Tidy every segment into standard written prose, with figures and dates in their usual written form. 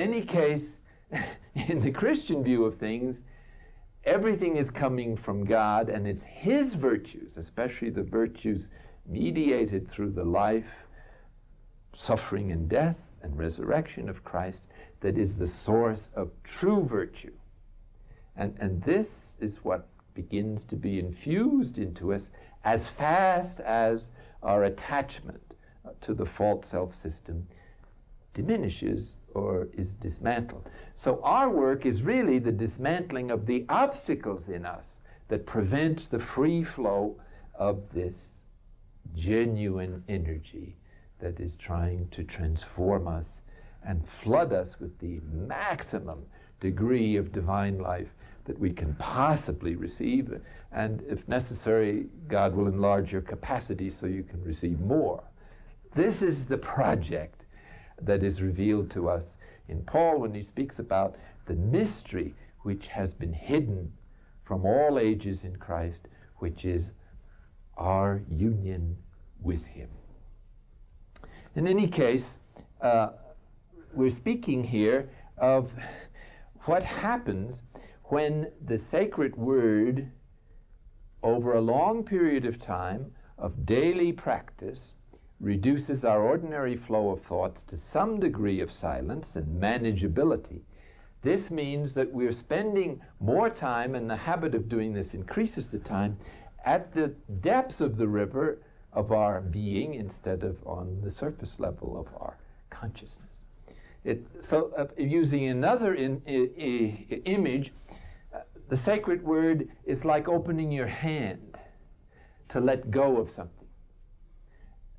any case, in the Christian view of things, everything is coming from God, and it's His virtues, especially the virtues mediated through the life, suffering and death and resurrection of Christ, that is the source of true virtue. And this is what begins to be infused into us as fast as our attachment to the false self-system diminishes or is dismantled. So our work is really the dismantling of the obstacles in us that prevents the free flow of this genuine energy that is trying to transform us and flood us with the maximum degree of divine life that we can possibly receive. And if necessary, God will enlarge your capacity so you can receive more. This is the project that is revealed to us in Paul when he speaks about the mystery which has been hidden from all ages in Christ, which is our union with Him. In any case, we're speaking here of what happens when the sacred word, over a long period of time of daily practice, reduces our ordinary flow of thoughts to some degree of silence and manageability. This means that we're spending more time, and the habit of doing this increases the time, at the depths of the river of our being instead of on the surface level of our consciousness. Using another image, the sacred word is like opening your hand to let go of something.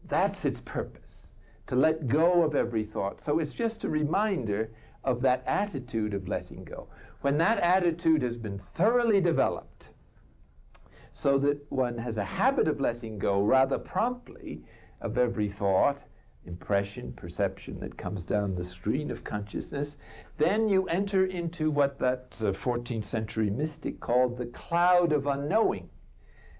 That's its purpose, to let go of every thought. So it's just a reminder of that attitude of letting go. When that attitude has been thoroughly developed, so that one has a habit of letting go rather promptly of every thought, impression, perception that comes down the screen of consciousness, then you enter into what that 14th century mystic called the cloud of unknowing.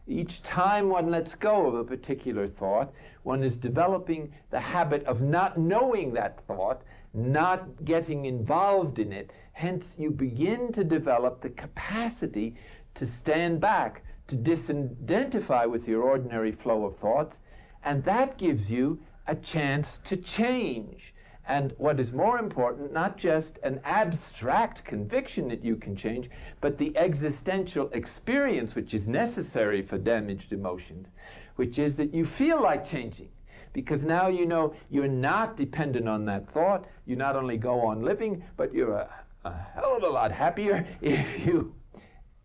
Each time one lets go of a particular thought, one is developing the habit of not knowing that thought, not getting involved in it. Hence, you begin to develop the capacity to stand back, to disidentify with your ordinary flow of thoughts, and that gives you a chance to change. And what is more important, not just an abstract conviction that you can change, but the existential experience which is necessary for damaged emotions, which is that you feel like changing. Because now you know you're not dependent on that thought. You not only go on living, but you're a hell of a lot happier if you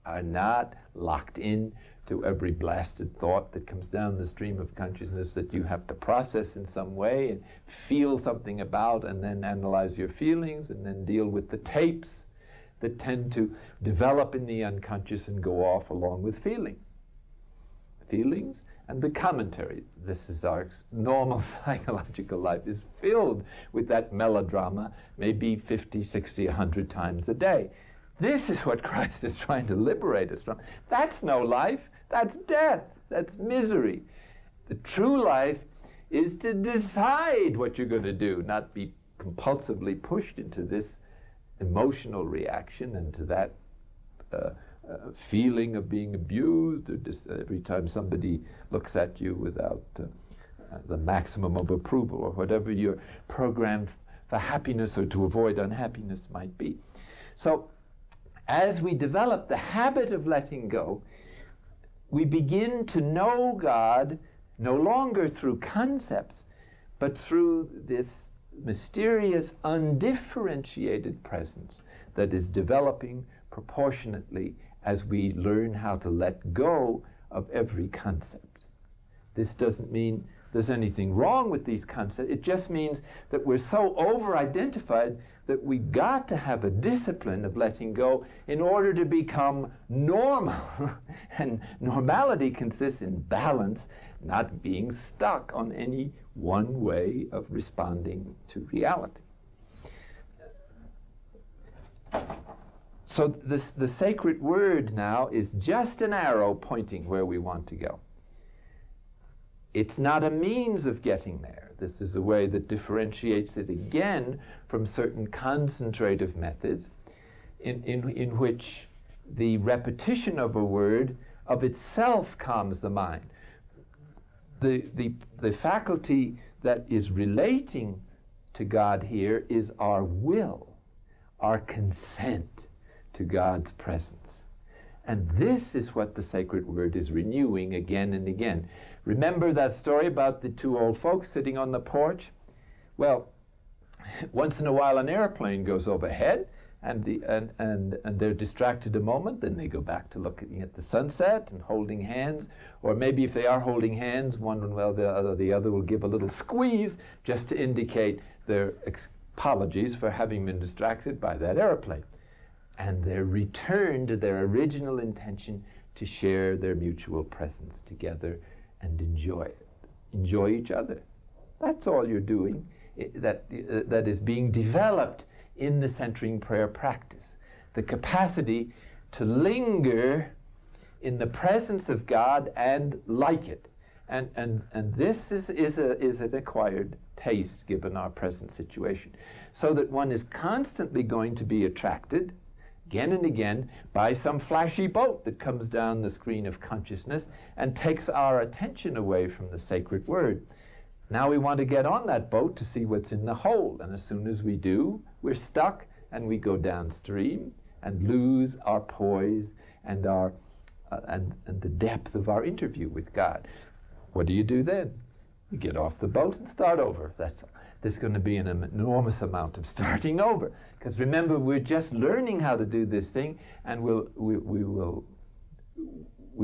are not locked in to every blasted thought that comes down the stream of consciousness that you have to process in some way and feel something about, and then analyze your feelings, and then deal with the tapes that tend to develop in the unconscious and go off along with feelings. Feelings and the commentary. This is our normal psychological life, is filled with that melodrama, maybe 50, 60, 100 times a day. This is what Christ is trying to liberate us from. That's no life. That's death. That's misery. The true life is to decide what you're going to do, not be compulsively pushed into this emotional reaction and to that feeling of being abused, or every time somebody looks at you without the maximum of approval, or whatever your program for happiness or to avoid unhappiness might be. So as we develop the habit of letting go, we begin to know God no longer through concepts, but through this mysterious, undifferentiated presence that is developing proportionately as we learn how to let go of every concept. This doesn't mean there's anything wrong with these concepts. It just means that we're so over-identified that we got to have a discipline of letting go in order to become normal. And normality consists in balance, not being stuck on any one way of responding to reality. So the sacred word now is just an arrow pointing where we want to go. It's not a means of getting there. This is a way that differentiates it again from certain concentrative methods in which the repetition of a word of itself calms the mind. The faculty that is relating to God here is our will, our consent to God's presence. And this is what the sacred word is renewing again and again. Remember that story about the two old folks sitting on the porch? Well, once in a while an airplane goes overhead, and they're distracted a moment, then they go back to looking at the sunset and holding hands, or maybe if they are holding hands, one will the other will give a little squeeze just to indicate their apologies for having been distracted by that airplane. And they return to their original intention to share their mutual presence together and enjoy it. Enjoy each other. That's all you're doing. That is being developed in the centering prayer practice. The capacity to linger in the presence of God and like it. And this is an acquired taste given our present situation. So that one is constantly going to be attracted again and again by some flashy boat that comes down the screen of consciousness and takes our attention away from the sacred word. Now we want to get on that boat to see what's in the hold, and as soon as we do, we're stuck and we go downstream and lose our poise and our and the depth of our interview with God. What do you do then? You get off the boat and start over. There's going to be an enormous amount of starting over. Because remember, we're just learning how to do this thing, and we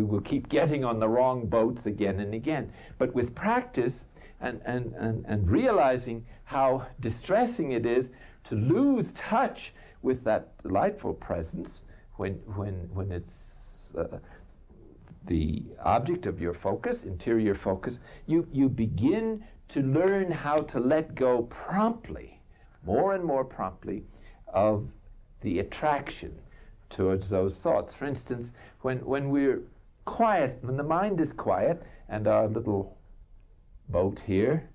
will keep getting on the wrong boats again and again. But with practice and realizing how distressing it is to lose touch with that delightful presence when it's the object of your focus, interior focus, you begin to learn how to let go promptly, more and more promptly, of the attraction towards those thoughts. For instance, when we're quiet, when the mind is quiet, and our little boat here,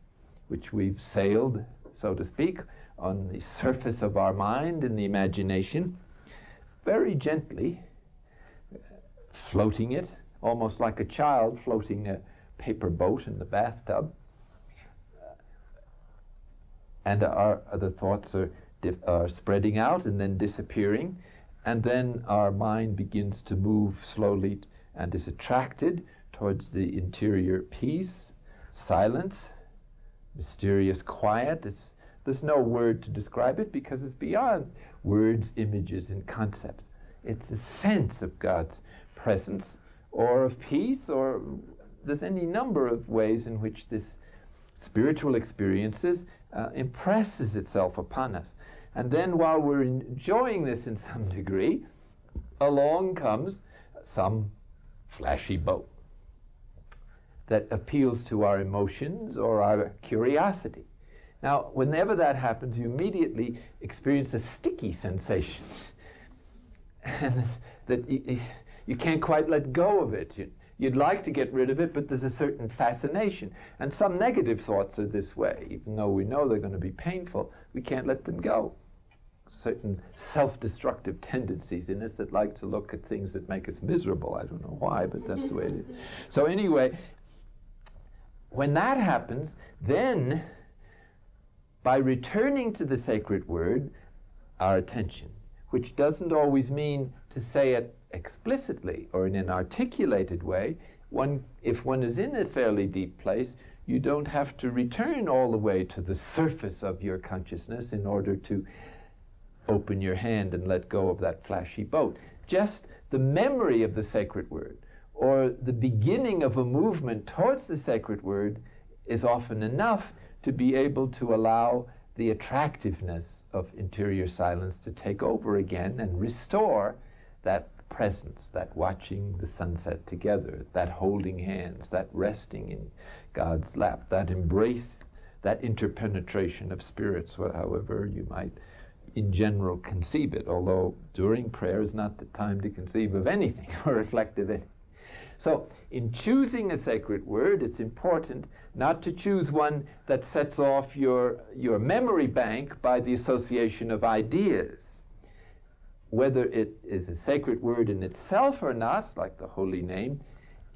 which we've sailed, so to speak, on the surface of our mind in the imagination, very gently floating it, almost like a child floating a paper boat in the bathtub, and the thoughts are spreading out and then disappearing, and then our mind begins to move slowly and is attracted towards the interior peace, silence, mysterious quiet. There's no word to describe it because it's beyond words, images, and concepts. It's a sense of God's presence or of peace, or there's any number of ways in which this spiritual experiences impresses itself upon us. And then while we're enjoying this in some degree, along comes some flashy boat that appeals to our emotions or our curiosity. Now, whenever that happens, you immediately experience a sticky sensation. And that you can't quite let go of it. You'd like to get rid of it, but there's a certain fascination. And some negative thoughts are this way. Even though we know they're going to be painful, we can't let them go. Certain self-destructive tendencies in us that like to look at things that make us miserable. I don't know why, but that's the way it is. So anyway, when that happens, then by returning to the sacred word, our attention, which doesn't always mean to say it explicitly or in an articulated way, if one is in a fairly deep place, you don't have to return all the way to the surface of your consciousness in order to open your hand and let go of that flashy boat. Just the memory of the sacred word or the beginning of a movement towards the sacred word is often enough to be able to allow the attractiveness of interior silence to take over again and restore that presence, that watching the sunset together, that holding hands, that resting in God's lap, that embrace, that interpenetration of spirits, however you might in general conceive it, although during prayer is not the time to conceive of anything or reflect of it. So in choosing a sacred word, it's important not to choose one that sets off your memory bank by the association of ideas. Whether it is a sacred word in itself or not, like the holy name,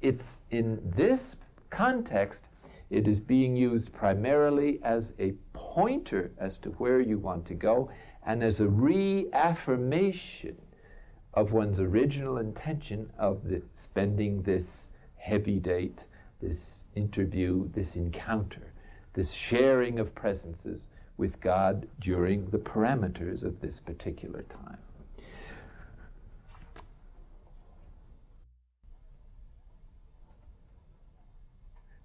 it's in this context, it is being used primarily as a pointer as to where you want to go and as a reaffirmation of one's original intention of spending this heavy date, this interview, this encounter, this sharing of presences with God during the parameters of this particular time.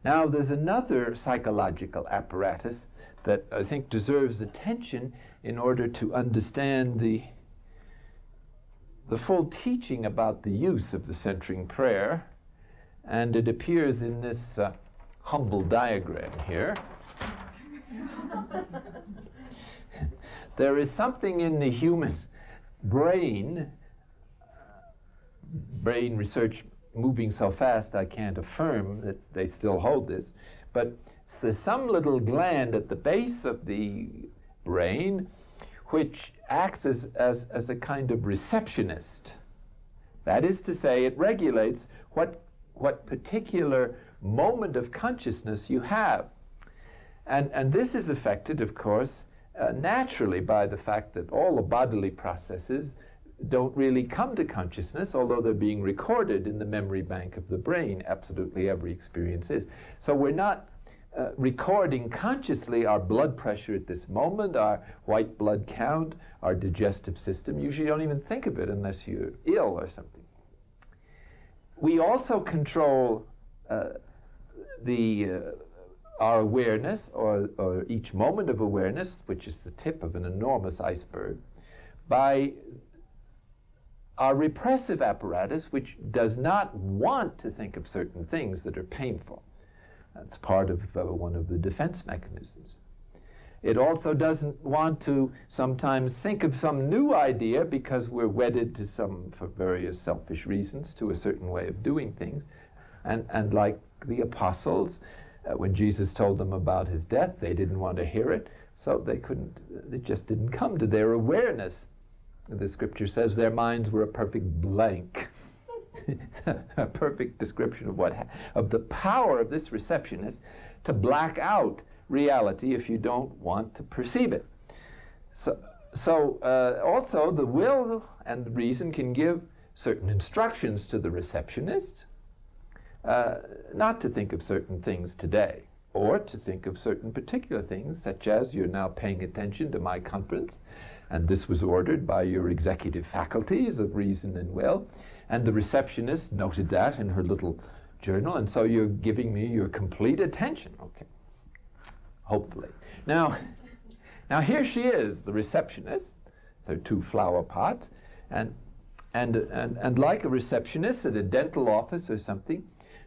Now, there's another psychological apparatus that I think deserves attention in order to understand the full teaching about the use of the centering prayer, and it appears in this humble diagram here. There is something in the human brain research moving so fast I can't affirm that they still hold this, but there's some little gland at the base of the brain which acts as a kind of receptionist. That is to say, it regulates what particular moment of consciousness you have. And this is affected, of course, naturally by the fact that all the bodily processes don't really come to consciousness, although they're being recorded in the memory bank of the brain. Absolutely every experience is. So we're not recording consciously our blood pressure at this moment, our white blood count, our digestive system. Usually you don't even think of it unless you're ill or something. We also control our awareness, or each moment of awareness, which is the tip of an enormous iceberg, by our repressive apparatus, which does not want to think of certain things that are painful. That's part of one of the defense mechanisms. It also doesn't want to sometimes think of some new idea because we're wedded to for various selfish reasons, to a certain way of doing things. And like the apostles, when Jesus told them about his death, they didn't want to hear it, so it just didn't come to their awareness. The scripture says their minds were a perfect blank. A perfect description of the power of this receptionist to black out reality if you don't want to perceive it. So also the will and the reason can give certain instructions to the receptionist not to think of certain things today, or to think of certain particular things, such as you're now paying attention to my conference, and this was ordered by your executive faculties of reason and will. And the receptionist noted that in her little journal, and so you're giving me your complete attention, okay? Hopefully. Now here she is, the receptionist. There are two flower pots, and like a receptionist at a dental office or something,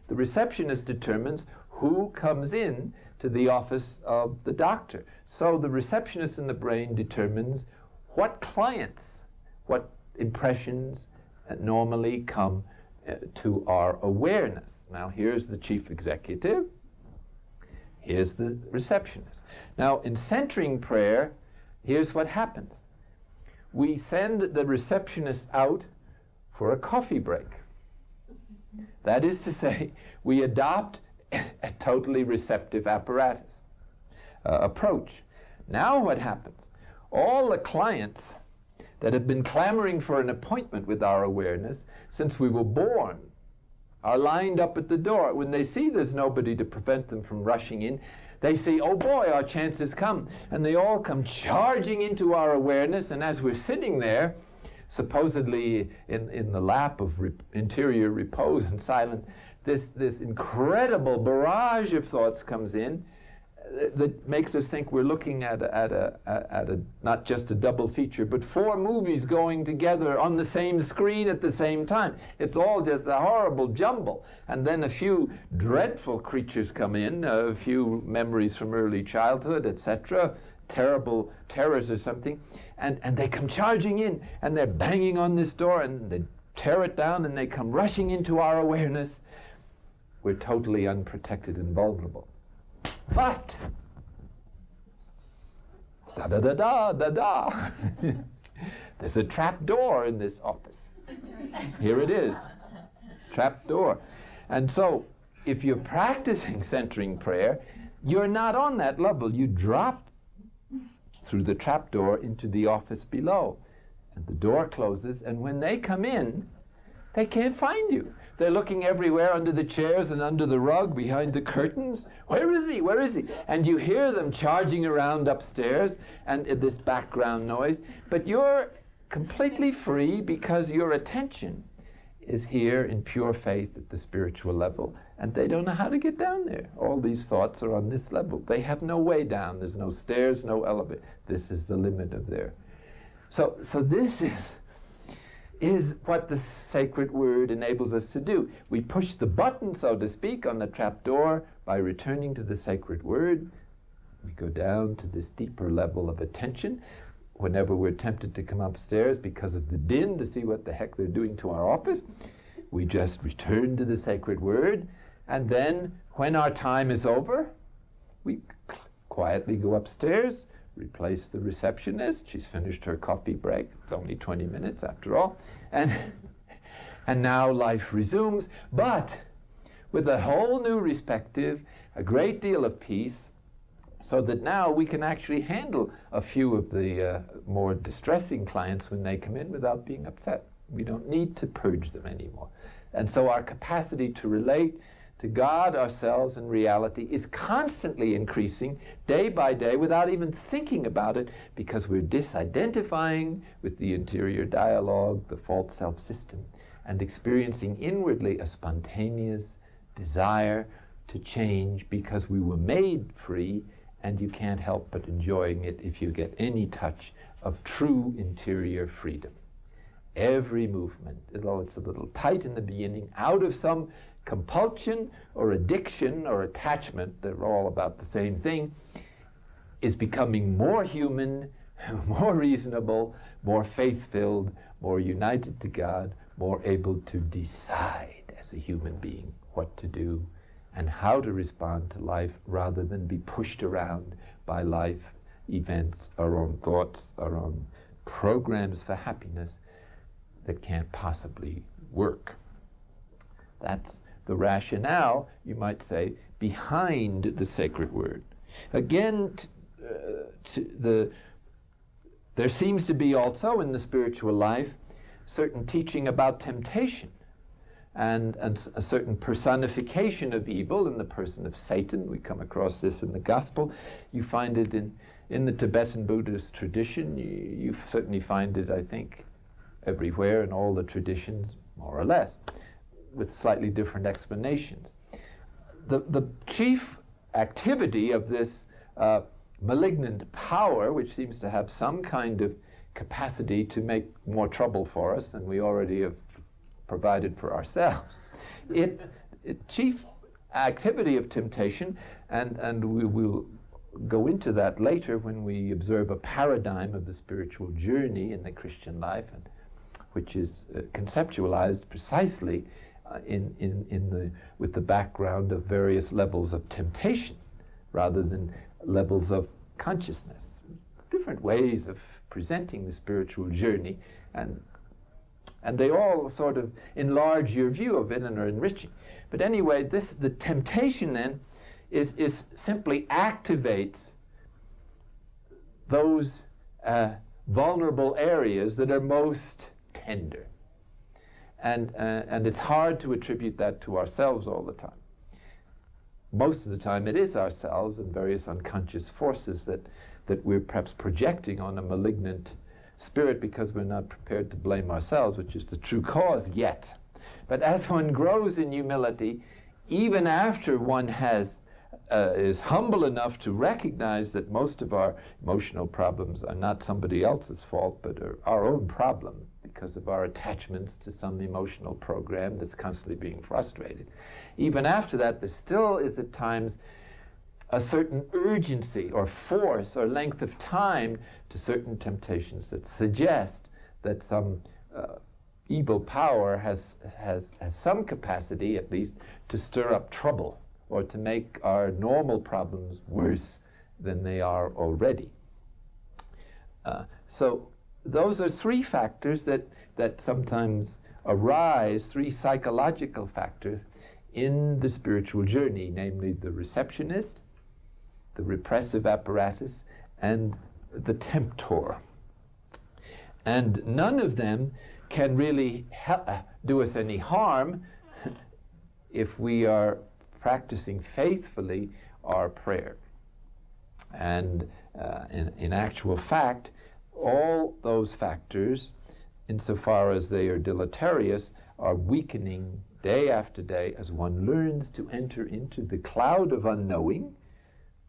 the receptionist determines who comes in to the office of the doctor. So the receptionist in the brain determines what clients, what impressions normally come to our awareness. Now here's the chief executive, here's the receptionist. Now in centering prayer, here's what happens. We send the receptionist out for a coffee break. That is to say, we adopt a totally receptive apparatus approach. Now what happens? All the clients that have been clamoring for an appointment with our awareness since we were born are lined up at the door. When they see there's nobody to prevent them from rushing in, they say, oh boy, our chance has come. And they all come charging into our awareness, and as we're sitting there, supposedly in the lap of interior repose and silence, this incredible barrage of thoughts comes in that makes us think we're looking at a not just a double feature, but 4 movies going together on the same screen at the same time. It's all just a horrible jumble. And then a few dreadful creatures come in, a few memories from early childhood, etc., terrors or something, and they come charging in, and they're banging on this door, and they tear it down and they come rushing into our awareness, we're totally unprotected and vulnerable. But, da-da-da-da, there's a trap door in this office. Here it is, trap door. And so, if you're practicing centering prayer, you're not on that level. You drop through the trap door into the office below. And the door closes, and when they come in, they can't find you. They're looking everywhere, under the chairs and under the rug, behind the curtains. Where is he? Where is he? And you hear them charging around upstairs, and this background noise. But you're completely free because your attention is here in pure faith at the spiritual level, and they don't know how to get down there. All these thoughts are on this level. They have no way down. There's no stairs, no elevator. This is the limit of their... So this is what the sacred word enables us to do. We push the button, so to speak, on the trap door by returning to the sacred word. We go down to this deeper level of attention. Whenever we're tempted to come upstairs because of the din to see what the heck they're doing to our office, we just return to the sacred word, and then when our time is over, we quietly go upstairs, replace the receptionist. She's finished her coffee break. It's only 20 minutes after all. And now life resumes, but with a whole new perspective, a great deal of peace, so that now we can actually handle a few of the more distressing clients when they come in without being upset. We don't need to purge them anymore. And so our capacity to relate to God, ourselves, and reality is constantly increasing day by day without even thinking about it, because we're disidentifying with the interior dialogue, the false self-system, and experiencing inwardly a spontaneous desire to change, because we were made free, and you can't help but enjoying it if you get any touch of true interior freedom. Every movement, although it's a little tight in the beginning, out of some compulsion or addiction or attachment, they're all about the same thing, is becoming more human, more reasonable, more faith-filled, more united to God, more able to decide as a human being what to do and how to respond to life, rather than be pushed around by life events, our own thoughts, our own programs for happiness that can't possibly work. That's the rationale, you might say, behind the sacred word. Again, there seems to be also in the spiritual life certain teaching about temptation, and a certain personification of evil in the person of Satan. We come across this in the gospel. You find it in the Tibetan Buddhist tradition. You certainly find it, I think, everywhere in all the traditions, more or less, with slightly different explanations. The chief activity of this malignant power, which seems to have some kind of capacity to make more trouble for us than we already have provided for ourselves. Chief activity of temptation, and we will go into that later when we observe a paradigm of the spiritual journey in the Christian life, and which is conceptualized precisely with the background of various levels of temptation rather than levels of consciousness. Different ways of presenting the spiritual journey, and they all sort of enlarge your view of it and are enriching. But anyway, the temptation then is simply activates those vulnerable areas that are most tender. And it's hard to attribute that to ourselves all the time. Most of the time it is ourselves and various unconscious forces that we're perhaps projecting on a malignant spirit because we're not prepared to blame ourselves, which is the true cause yet. But as one grows in humility, even after one is humble enough to recognize that most of our emotional problems are not somebody else's fault, but are our own problem because of our attachments to some emotional program that's constantly being frustrated. Even after that, there still is at times a certain urgency or force or length of time to certain temptations that suggest that some evil power has some capacity, at least, to stir up trouble or to make our normal problems worse than they are already. So those are three factors that sometimes arise, three psychological factors in the spiritual journey, namely the receptionist, the repressive apparatus, and the temptor. And none of them can really do us any harm if we are practicing faithfully our prayer. And in actual fact, all those factors, insofar as they are deleterious, are weakening day after day as one learns to enter into the cloud of unknowing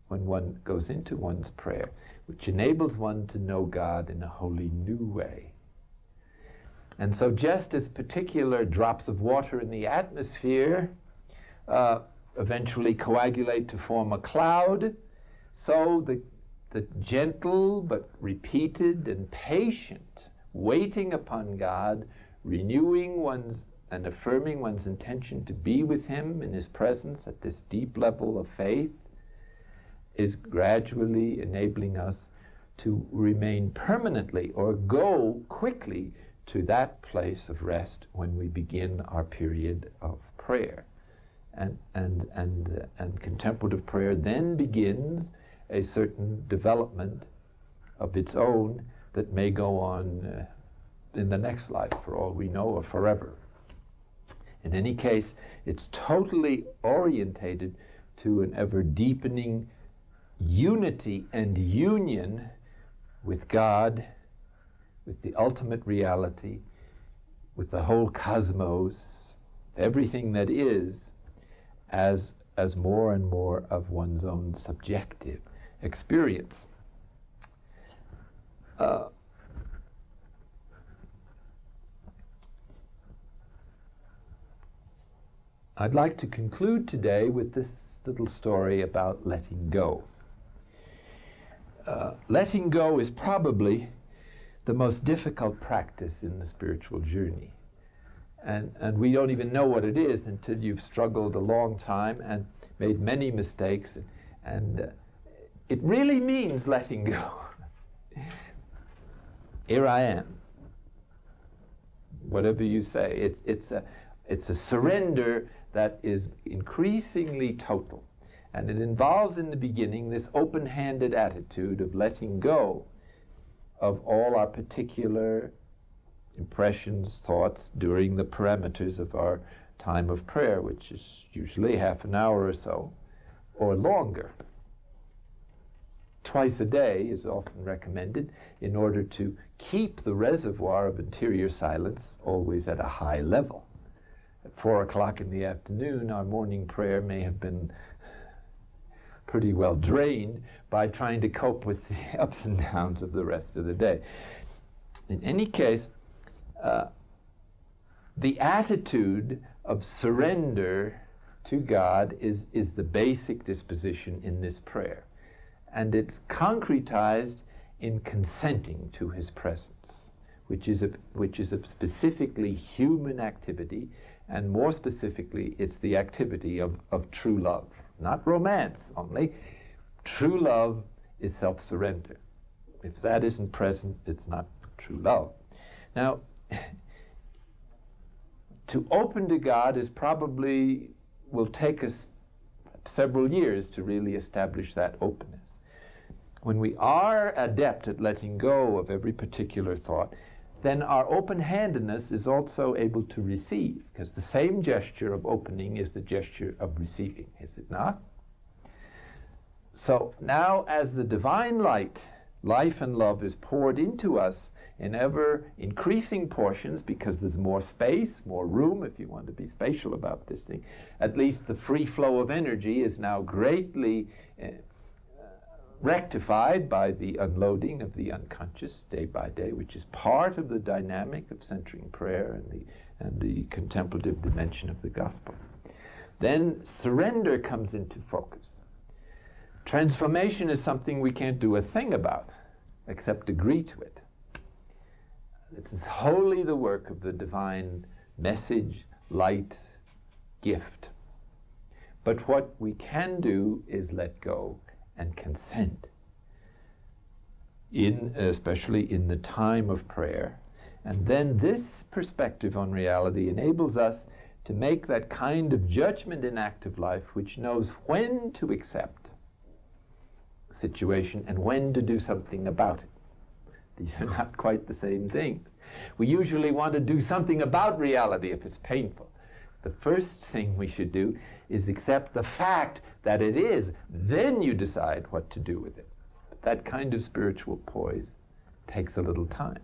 when one goes into one's prayer, which enables one to know God in a wholly new way. And so just as particular drops of water in the atmosphere eventually coagulate to form a cloud, so the gentle but repeated and patient waiting upon God, renewing one's and affirming one's intention to be with Him in His presence at this deep level of faith, is gradually enabling us to remain permanently or go quickly to that place of rest when we begin our period of prayer. And contemplative prayer then begins a certain development of its own that may go on in the next life, for all we know, or forever. In any case, it's totally orientated to an ever-deepening unity and union with God, with the ultimate reality, with the whole cosmos, everything that is, as more and more of one's own subjective experience. I'd like to conclude today with this little story about letting go. Letting go is probably the most difficult practice in the spiritual journey. And we don't even know what it is until you've struggled a long time and made many mistakes. And it really means letting go. Here I am. Whatever you say. It's a surrender that is increasingly total. And it involves in the beginning this open-handed attitude of letting go of all our particular impressions, thoughts during the parameters of our time of prayer, which is usually half an hour or so, or longer. Twice a day is often recommended in order to keep the reservoir of interior silence always at a high level. At 4 o'clock in the afternoon, our morning prayer may have been pretty well drained by trying to cope with the ups and downs of the rest of the day. In any case, the attitude of surrender to God is the basic disposition in this prayer. And it's concretized in consenting to His presence, which is a specifically human activity, and more specifically, it's the activity of true love. Not romance only. True love is self-surrender. If that isn't present, it's not true love. Now, to open to God will take us several years to really establish that openness. When we are adept at letting go of every particular thought, then our open-handedness is also able to receive, because the same gesture of opening is the gesture of receiving, is it not? So now as the divine light, life and love is poured into us in ever increasing portions, because there's more space, more room, if you want to be spatial about this thing, at least the free flow of energy is now greatly rectified by the unloading of the unconscious day by day, which is part of the dynamic of centering prayer and the contemplative dimension of the gospel. Then surrender comes into focus. Transformation is something we can't do a thing about except agree to it. This is wholly the work of the divine message, light, gift. But what we can do is let go and consent, especially in the time of prayer. And then this perspective on reality enables us to make that kind of judgment in active life which knows when to accept the situation and when to do something about it. These are not quite the same thing. We usually want to do something about reality if it's painful. The first thing we should do is accept the fact that it is. Then you decide what to do with it. But that kind of spiritual poise takes a little time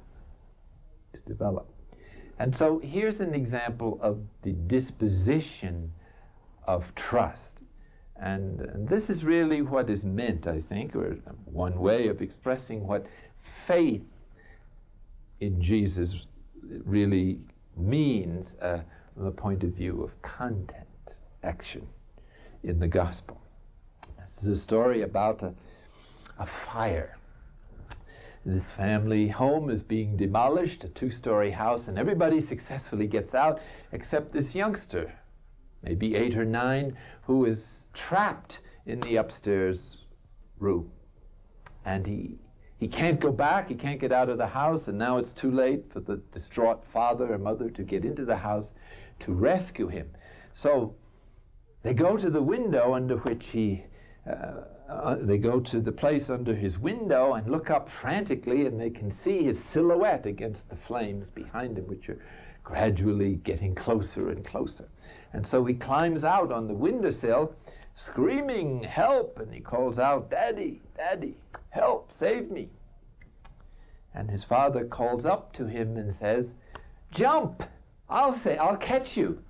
to develop. And so here's an example of the disposition of trust. And this is really what is meant, I think, or one way of expressing what faith in Jesus really means from the point of view of content, action in the gospel. This is a story about a fire. This family home is being demolished, a 2-story house, and everybody successfully gets out except this youngster, maybe 8 or 9, who is trapped in the upstairs room. And he can't go back, he can't get out of the house, and now it's too late for the distraught father or mother to get into the house to rescue him. So they go to the window under which they go to the place under his window and look up frantically, and they can see his silhouette against the flames behind him, which are gradually getting closer and closer. And so he climbs out on the windowsill, screaming, "Help!" And he calls out, "Daddy, Daddy, help, save me." And his father calls up to him and says, "Jump! I'll catch you."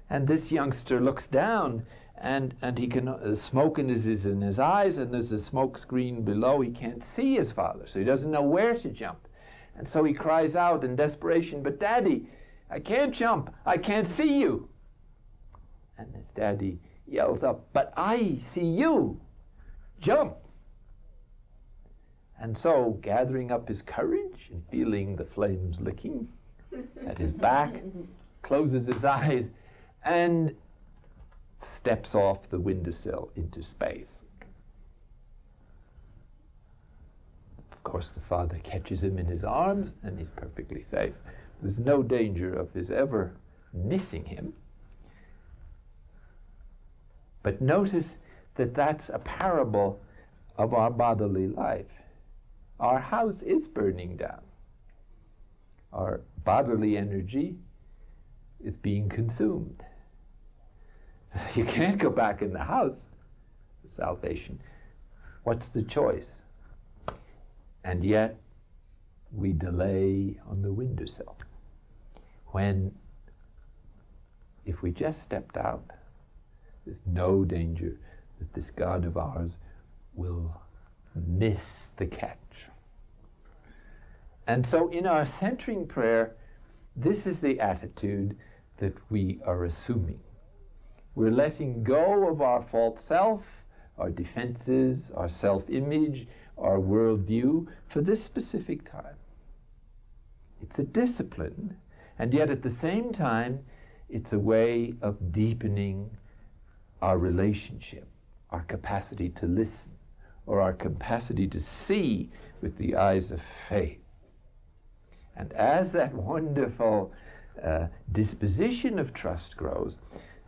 And this youngster looks down, and he can, the smoke is in his eyes, and there's a smoke screen below. He can't see his father, so he doesn't know where to jump. And so he cries out in desperation, "But Daddy, I can't jump. I can't see you." And his daddy yells up, "But I see you. Jump." And so, gathering up his courage and feeling the flames licking at his back, closes his eyes and steps off the windowsill into space. Of course, the father catches him in his arms and he's perfectly safe. There's no danger of his ever missing him. But notice that that's a parable of our bodily life. Our house is burning down. Our bodily energy is being consumed. You can't go back in the house for salvation. What's the choice? And yet, we delay on the windowsill. When, if we just stepped out, there's no danger that this God of ours will miss the catch. And so in our centering prayer, this is the attitude that we are assuming. We're letting go of our false self, our defenses, our self-image, our worldview for this specific time. It's a discipline, and yet at the same time, it's a way of deepening our relationship, our capacity to listen, or our capacity to see with the eyes of faith. And as that wonderful disposition of trust grows,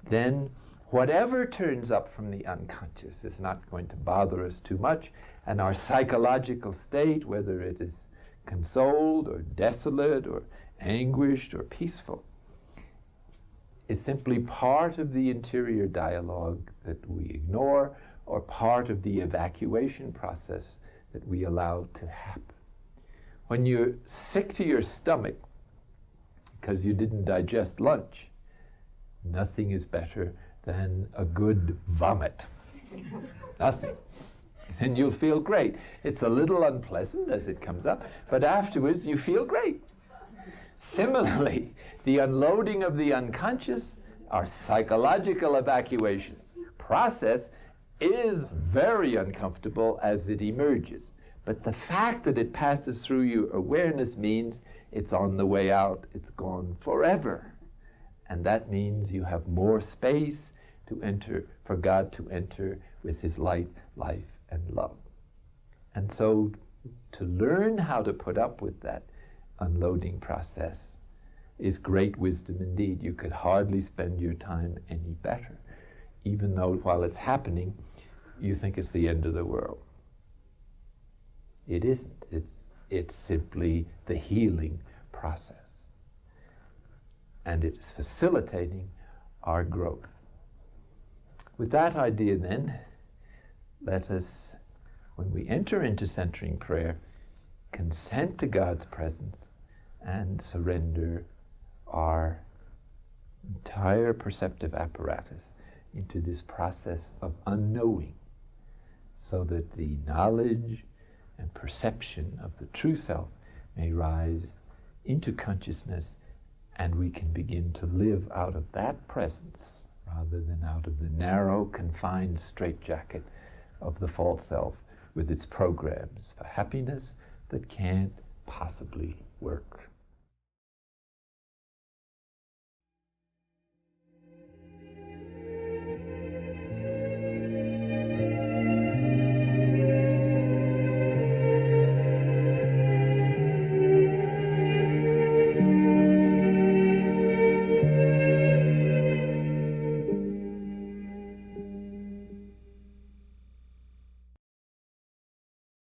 then whatever turns up from the unconscious is not going to bother us too much, and our psychological state, whether it is consoled or desolate or anguished or peaceful, is simply part of the interior dialogue that we ignore, or part of the evacuation process that we allow to happen. When you're sick to your stomach because you didn't digest lunch, nothing is better than a good vomit. Nothing. Then you'll feel great. It's a little unpleasant as it comes up, but afterwards you feel great. Similarly, the unloading of the unconscious, our psychological evacuation process, is very uncomfortable as it emerges. But the fact that it passes through your awareness means it's on the way out, it's gone forever. And that means you have more space to enter, for God to enter with his light, life, and love. And so to learn how to put up with that unloading process is great wisdom indeed. You could hardly spend your time any better, even though while it's happening, you think it's the end of the world. It isn't. It's simply the healing process. And it's facilitating our growth. With that idea then, let us, when we enter into centering prayer, consent to God's presence and surrender our entire perceptive apparatus into this process of unknowing, so that the knowledge and perception of the true self may rise into consciousness, and we can begin to live out of that presence rather than out of the narrow, confined straitjacket of the false self with its programs for happiness that can't possibly work.